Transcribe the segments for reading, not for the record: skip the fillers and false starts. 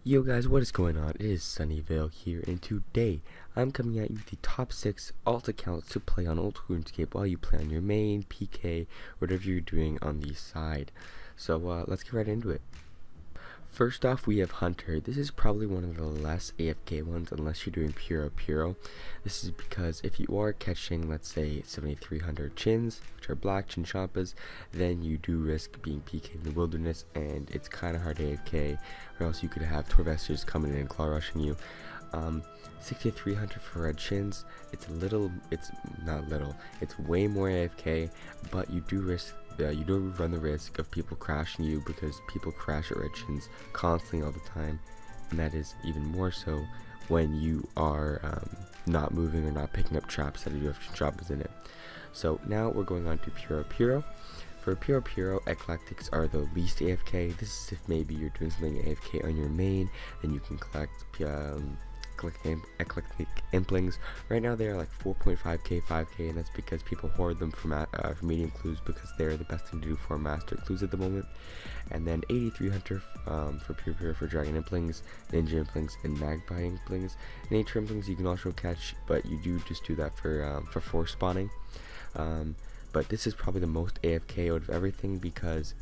Yo guys, what is going on? It is Sunnyvale here, and today I'm coming at you with the top 6 alt accounts to play on Old RuneScape while you play on your main, PK, whatever you're doing on the side. So let's get right into it. First off, we have Hunter. This is probably one of the less AFK ones unless you're doing Puro. This is because if you are catching, let's say, 7,300 chins, which are black Chinchampas, then you do risk being PK'd in the wilderness, and it's kind of hard AFK, or else you could have Torvesters coming in and claw rushing you. 6,300 for red chins, it's way more AFK, but you do run the risk of people crashing you because people crash at red chins constantly all the time, and that is even more so when you are not moving or not picking up traps that do have Chinchampas in it. So now we're going on to Puro. For Puro, Eclectics are the least AFK. This is if maybe you're doing something AFK on your main, and you can collect Eclectic Implings. Right now they are like 4.5k, 5k, and that's because people hoard them for medium clues because they're the best thing to do for master clues at the moment. And then 8300 for Puro for Dragon Implings, Ninja Implings, and Magpie Implings. Nature Implings you can also catch, but you do just do that for force spawning. But this is probably the most AFK out of everything because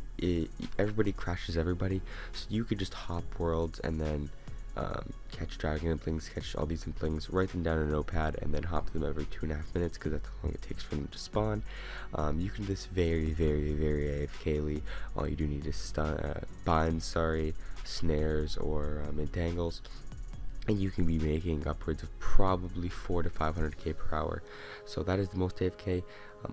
everybody crashes everybody, so you could just hop worlds and then catch Dragon Implings, catch all these Implings, write them down in a notepad, and then hop them every 2.5 minutes because that's how long it takes for them to spawn. You can do this very AFK-ly. All you do need is binds, snares, or entangles, and you can be making upwards of probably 400 to 500k per hour. So that is the most AFK.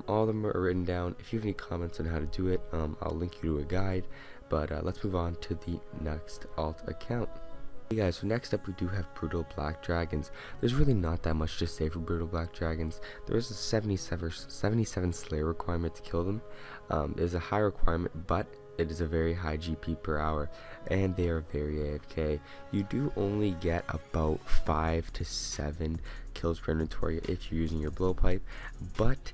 All of them are written down. If you have any comments on how to do it, I'll link you to a guide. But let's move on to the next alt account. Hey guys, so next up we do have Brutal Black Dragons. There's really not that much to say for Brutal Black Dragons. There is a 77 Slayer requirement to kill them. There's a high requirement, but it is a very high GP per hour, and they are very AFK. You do only get about 5 to 7 kills per inventory if you're using your blowpipe, but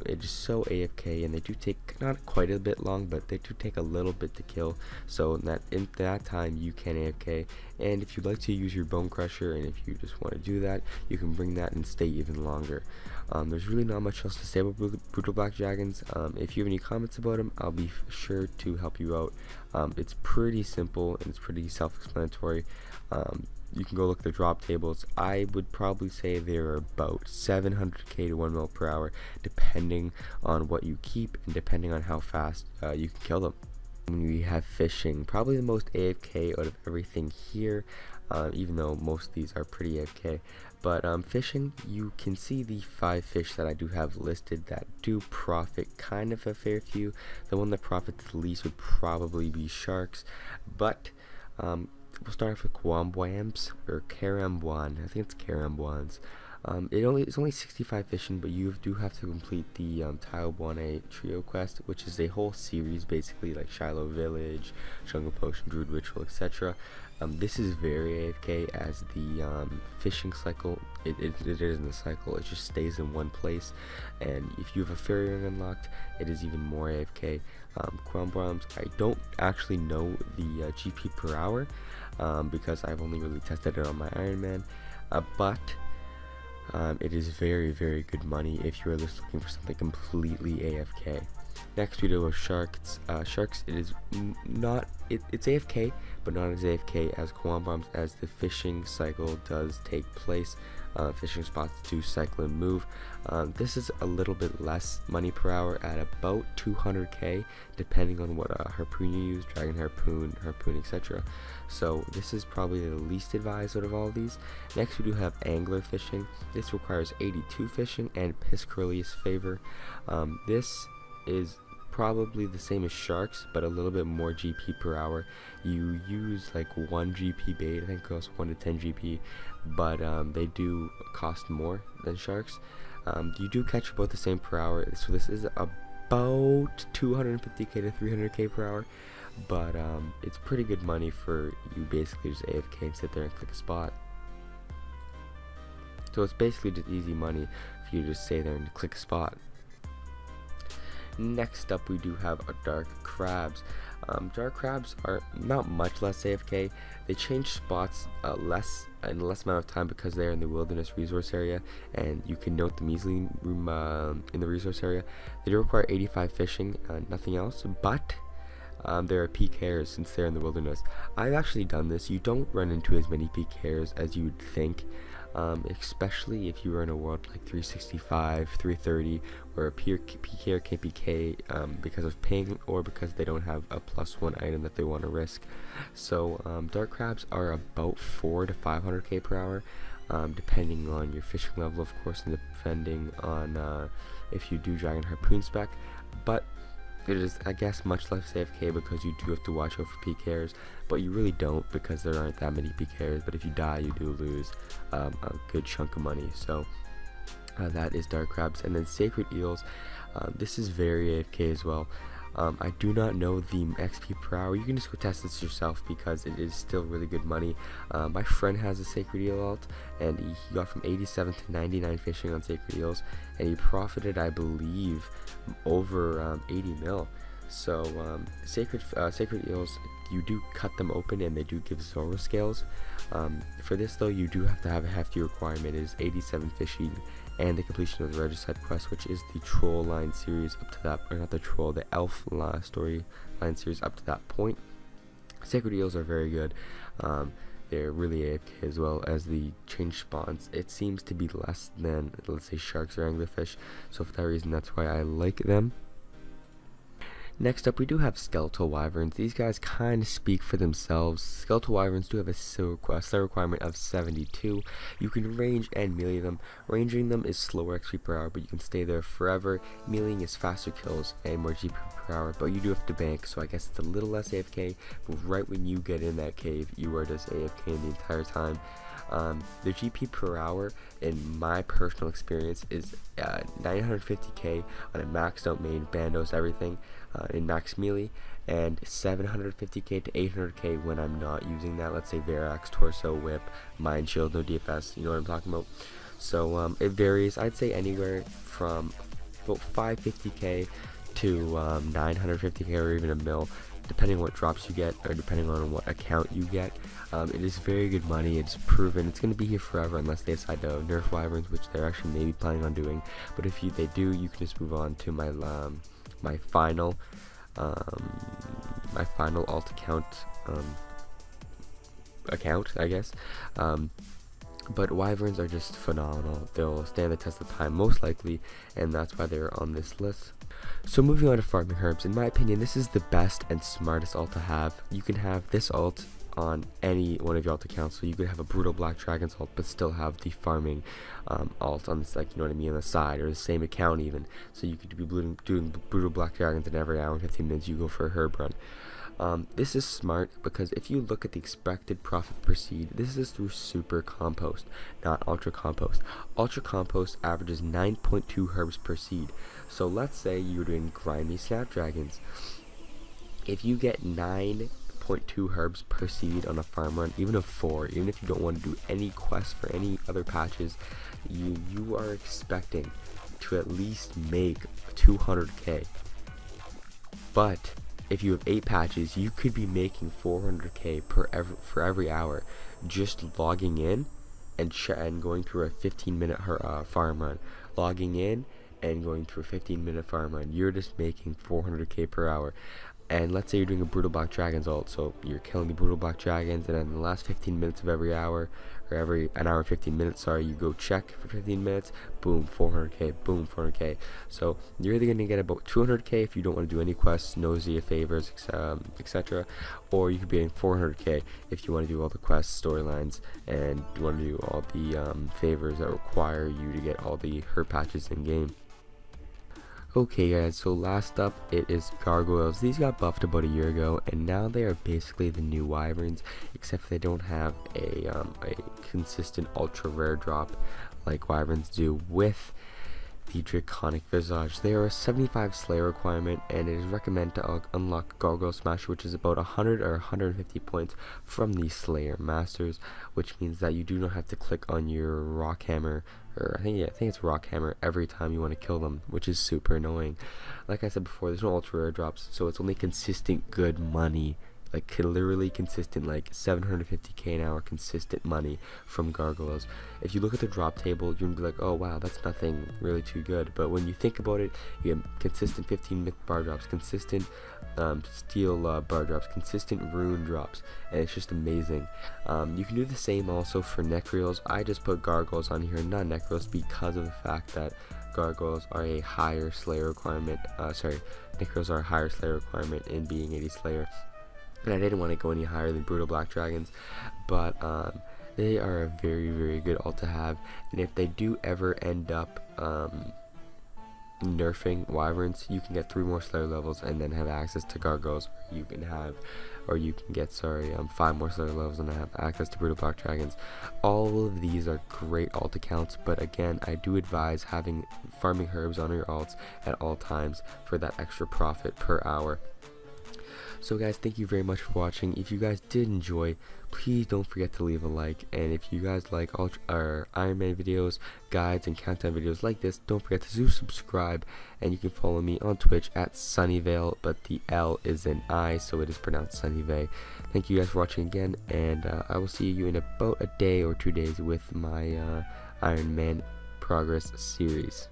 it is so AFK, and they do take not quite a bit long, but they do take a little bit to kill. So in that time you can AFK, and if you'd like to use your Bone Crusher, and if you just want to do that, you can bring that and stay even longer. There's really not much else to say about Brutal Black Dragons. If you have any comments about them, I'll be sure to help you out. It's pretty simple and it's pretty self-explanatory. You can go look at the drop tables. I would probably say they're about 700k to 1 mil per hour, depending on what you keep and depending on how fast you can kill them. When we have fishing, probably the most AFK out of everything here, even though most of these are pretty AFK. But fishing, you can see the 5 fish that I do have listed that do profit kind of a fair few. The one that profits the least would probably be sharks, but we'll start off with Kwambwams, or Karambwan. I think it's Karambwans. It's only 65 fishing, but you do have to complete the Tailwane Trio quest, which is a whole series basically, like Shiloh Village, Jungle Potion, Druid Ritual, etc. This is very AFK as the fishing cycle. It isn't a cycle, it just stays in one place, and if you have a fairy ring unlocked, it is even more AFK. Kwambwams, I don't actually know the GP per hour because I've only really tested it on my Iron Man, but it is very good money if you are just looking for something completely AFK. Next we do Sharks. Sharks, it is it's AFK, but not as AFK as Kwambwams, as the fishing cycle does take place. Fishing spots do cycle and move. This is a little bit less money per hour at about 200k, depending on what harpoon you use, dragon harpoon, etc. So this is probably the least advised out of all of these. Next we do have angler fishing. This requires 82 fishing and Piscurlius favor. This is probably the same as sharks, but a little bit more GP per hour. You use like 1 GP bait, I think it costs 1 to 10 GP, but they do cost more than sharks. You do catch about the same per hour, so this is about 250k to 300k per hour, but it's pretty good money for you basically just AFK and sit there and click a spot. So it's basically just easy money for you to just stay there and click a spot. Next up, we do have a Dark Crabs. Dark Crabs are not much less AFK. They change spots in less amount of time because they're in the wilderness resource area, and you can note the measly room in the resource area. They do require 85 fishing, nothing else, but there are PKers since they're in the wilderness. I've actually done this. You don't run into as many PKers as you would think, especially if you are in a world like 365, 330, where a PKer can't PK because of ping or because they don't have a +1 item that they want to risk. So Dark Crabs are about 400 to 500k per hour, depending on your fishing level, of course, and depending on if you do Dragon Harpoon spec. But it is, I guess, much less AFK because you do have to watch out for PKers, but you really don't because there aren't that many PKers. But if you die, you do lose a good chunk of money. So that is Dark Crabs. And then Sacred Eels, this is very AFK as well. I do not know the XP per hour. You can just go test this yourself because it is still really good money. My friend has a Sacred Eel alt, and he got from 87 to 99 fishing on Sacred Eels, and he profited, I believe, over 80 mil. So Sacred Eels, you do cut them open and they do give Zoro scales. For this though, you do have to have a hefty requirement. It is 87 fishing and the completion of the Regicide quest, which is the troll line series up to that, or not the troll, the elf story line series up to that point. Sacred Eels are very good. They're really AFK as well as the change spawns. It seems to be less than, let's say, sharks or anglerfish, so for that reason that's why I like them. Next up, we do have Skeletal Wyverns. These guys kind of speak for themselves. Skeletal Wyverns do have a skill requirement of 72. You can range and melee them. Ranging them is slower XP per hour, but you can stay there forever. Meleeing is faster kills and more GP per hour, but you do have to bank, so I guess it's a little less AFK, but right when you get in that cave, you are just AFK the entire time. The GP per hour, in my personal experience, is 950k on a maxed out main, bandos, everything, in max melee, and 750k to 800k when I'm not using that. Let's say Verax, Torso, Whip, Mind Shield, no DFS, you know what I'm talking about. So it varies. I'd say anywhere from about 550k to 950k or even a mil, depending on what drops you get or depending on what account you get. It is very good money. It's proven. It's going to be here forever unless they decide to nerf Wyverns, which they're actually maybe planning on doing. But if they do, you can just move on to my my final alt account, I guess. But Wyverns are just phenomenal. They'll stand the test of time most likely, and that's why they're on this list. So moving on to farming herbs, in my opinion, this is the best and smartest alt to have. You can have this alt on any one of your alt accounts, so you could have a Brutal Black Dragons alt but still have the farming alt on this, like, you know what I mean, on the side, or the same account even. So you could be doing Brutal Black Dragons, and every hour and 15 minutes you go for a herb run. This is smart because if you look at the expected profit per seed, this is through Super Compost, not Ultra Compost. Ultra Compost averages 9.2 herbs per seed. So let's say you're doing Grimy Snapdragons. If you get 9.2 herbs per seed on a farm run, even a 4, even if you don't want to do any quests for any other patches, you are expecting to at least make 200k. But if you have 8 patches, you could be making 400k for every hour just logging in and going through a 15-minute farm run. Logging in and going through a 15-minute farm run, you're just making 400k per hour. And let's say you're doing a Brutal Black Dragons ult, so you're killing the Brutal Black Dragons, and then in the last 15 minutes of every hour, or every an hour 15 minutes, sorry, you go check for 15 minutes, boom, 400k, boom, 400k. So you're either going to get about 200k if you don't want to do any quests, no Zia favors, etc., or you could be getting 400k if you want to do all the quests, storylines, and you want to do all the favors that require you to get all the herb patches in game. Okay guys, so last up it is Gargoyles. These got buffed about a year ago, and now they are basically the new Wyverns, except they don't have a consistent ultra rare drop like Wyverns do, with the Draconic Visage. They are a 75 Slayer requirement, and it is recommended to unlock Gargoyle Smasher, which is about 100 or 150 points from the Slayer Masters, which means that you do not have to click on your Rock Hammer, or I think it's Rock Hammer, every time you want to kill them, which is super annoying. Like I said before, there's no ultra rare drops, so it's only consistent good money, like literally consistent, like 750k an hour consistent money from gargoyles. If you look at the drop table, you're gonna be like, oh wow, that's nothing really too good. But when you think about it, you get consistent 15 myth bar drops, consistent steel bar drops, consistent rune drops, and it's just amazing. You can do the same also for Necreals. I just put gargoyles on here, not Necreals, because of the fact that gargoyles are a higher Slayer requirement. Necreals are a higher Slayer requirement in being 80 Slayer. And I didn't want to go any higher than Brutal Black Dragons, but they are a very, very good ult to have. And if they do ever end up nerfing Wyverns, you can get 3 more Slayer levels and then have access to Gargoyles. You can get 5 more Slayer levels and have access to Brutal Black Dragons. All of these are great ult accounts, but again, I do advise farming herbs on your ults at all times for that extra profit per hour. So guys, thank you very much for watching. If you guys did enjoy, please don't forget to leave a like, and if you guys like our Iron Man videos, guides, and countdown videos like this, don't forget to subscribe, and you can follow me on Twitch at Sunnyvale, but the L is an I, so it is pronounced Sunnyvale. Thank you guys for watching again, and I will see you in about a day or 2 days with my Iron Man Progress series.